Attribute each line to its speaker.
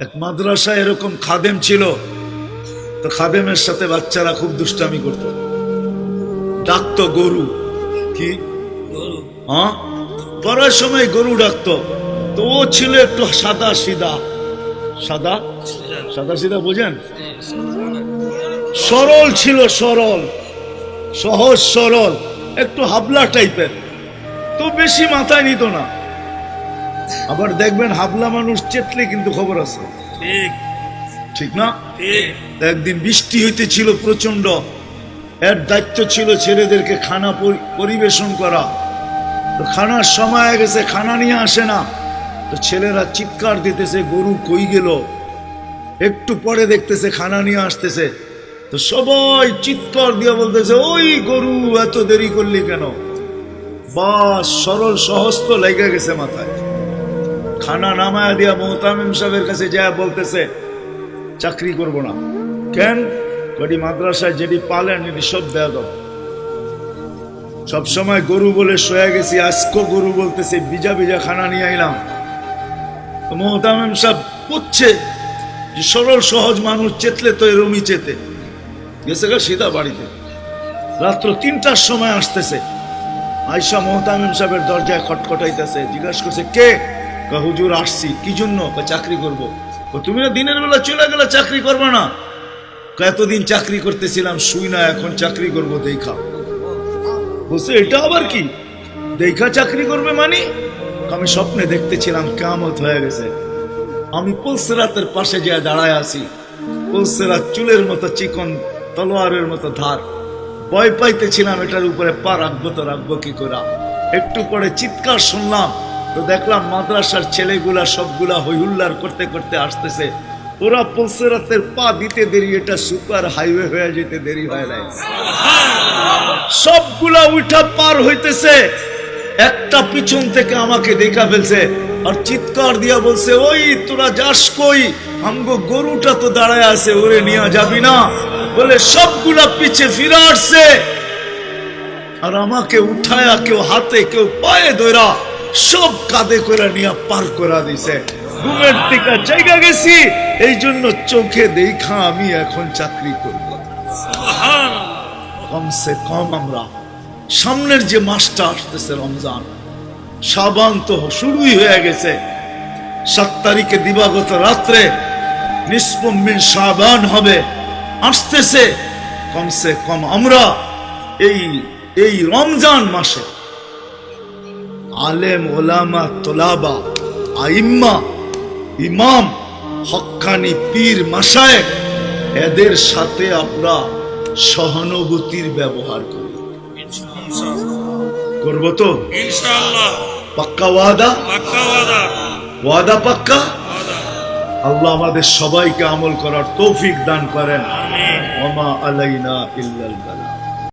Speaker 1: এক মাদ্রাসায় এরকম খাদেম ছিল, তো খাদেমের সাথে বাচ্চারা খুব দুষ্টামি করত, ডাকতো গরু। কি হ্যাঁ, পড়ার সময় গরু ডাকতো। তো ও ছিল একটু সাদা সিধা, সাদা সাদা সিধা বোঝেন, সরল ছিল, সরল সহজ সরল, একটু হাবলা টাইপের, তো বেশি মাথায় নিত না। আবার দেখবেন হাবলা মানুষ চেতলে কিন্তু খবর আছে, ঠিক না? একদিন বৃষ্টি হইতেছিল প্রচন্ড, এর দায়িত্ব ছিল ছেলেদেরকে খানা পরিবেশন করা। তো খানার সময় গেছে, খানা নিয়ে আসে না, তো ছেলেরা চিৎকার দিতেছে গরু কই গেল। একটু পরে দেখতেছে খানা নিয়ে আসতেছে, তো সবাই চিৎকার দিয়ে বলতেছে ওই গরু এত দেরি করলি কেন? বাস সরল সহজ তো লেগে গেছে মাথায়। খানা নামায়া দিয়া মোহতামিম সাহেবের কাছে যায় বলতেছে চাকরি করব না। কেন? কটি মাদ্রাসায় যেটি পালেন এটি সব দেয়া দাও। সবসময় গরু বলে শোয়া গেছি, আজকে গরু বলতেছে বিজা বিজা খানা নিয়ে আইলাম। তো মোহতামিম সাহেব বুঝছে যে সরল সহজ মানুষ চেতলে তো এরমই চেতে গেছে গা সিধা বাড়িতে। রাত্র ৩টার সময় আসতেছে, আয়সা মোহতামিম সাহেবের দরজায় খটখটাইতেছে, জিজ্ঞাসা করছে কে? হুজুর আসছি। কি জন্য? চাকরি করব। তুমি না দিনের বেলা চলে গেলে চাকরি করবে না? এতদিন চাকরি করতেছিলাম শুই না, এখন চাকরি করব দেখা। বলছে এটা আবার কি দেখা চাকরি করবে মানে? আমি স্বপ্নে দেখতেছিলাম কিয়ামত হয়ে গেছে, আমি পুলসিরাতের পাশে গিয়ে দাঁড়ায় আছি, পুলসিরাত চুলের মতো চিকন, তলোয়ারের মতো ধার। ভয় পাইতেছিলাম এটার উপরে পা রাখবো তো রাখবো কি করে। একটু পরে চিৎকার শুনলাম, তো দেখলাম মাদ্রাসার ছেলেগুলা সবগুলা হইহুল্লার করতে করতে আসতেছে। ওরা পুলসিরাতের পা দিতে দেরি, এটা সুপার হাইওয়ে হয়ে যেতে দেরি হয় নাই। সবগুলা উঠা পার হইতেছে, একটা পিছন থেকে আমাকে দেখা ফেলছে আর চিৎকার দিয়া বলছে ওই তোরা যাস কই? আমগো গরুটা তো দাঁড়ায় আছে, ওরে নিয়ে যাবি না? বলে সবগুলা পিছে ফিরে আসছে আর আমাকে উঠায়া কেউ হাতে কেউ পায়ে ধরা সব কাঁধে করে নিয়ে পার করা দিছে। ঘুমের থেকে জায়গা গেছি, এই জন্য চোখে দেখা আমি এখন চাকরি করব। কমসে কম আমরা সামনের যে মাসটা আসতেছে রমজান, শাবান তো শুরুই হয়ে গেছে। 7 তারিখে দিবাগত রাত্রে নিসফুম মিন শাবান হবে, আসতেছে। কমসে কম আমরা এই রমজান মাসে আলেম ওলামা তোলাবা আইম্মা ইমাম হক্কানি পীর মাশায়েখ এদের সাথে আমরা সহানুভূতির ব্যবহার করি। করব তো ইনশাআল্লাহ? পাক্কা ওয়াদা? পাক্কা ওয়াদা। ওয়াদা পাক্কা? আল্লাহ আমাদের সবাইকে আমল করার তৌফিক দান করেন। আমিন। ওয়া মা আলাইনা ইল্লাল বালাগ।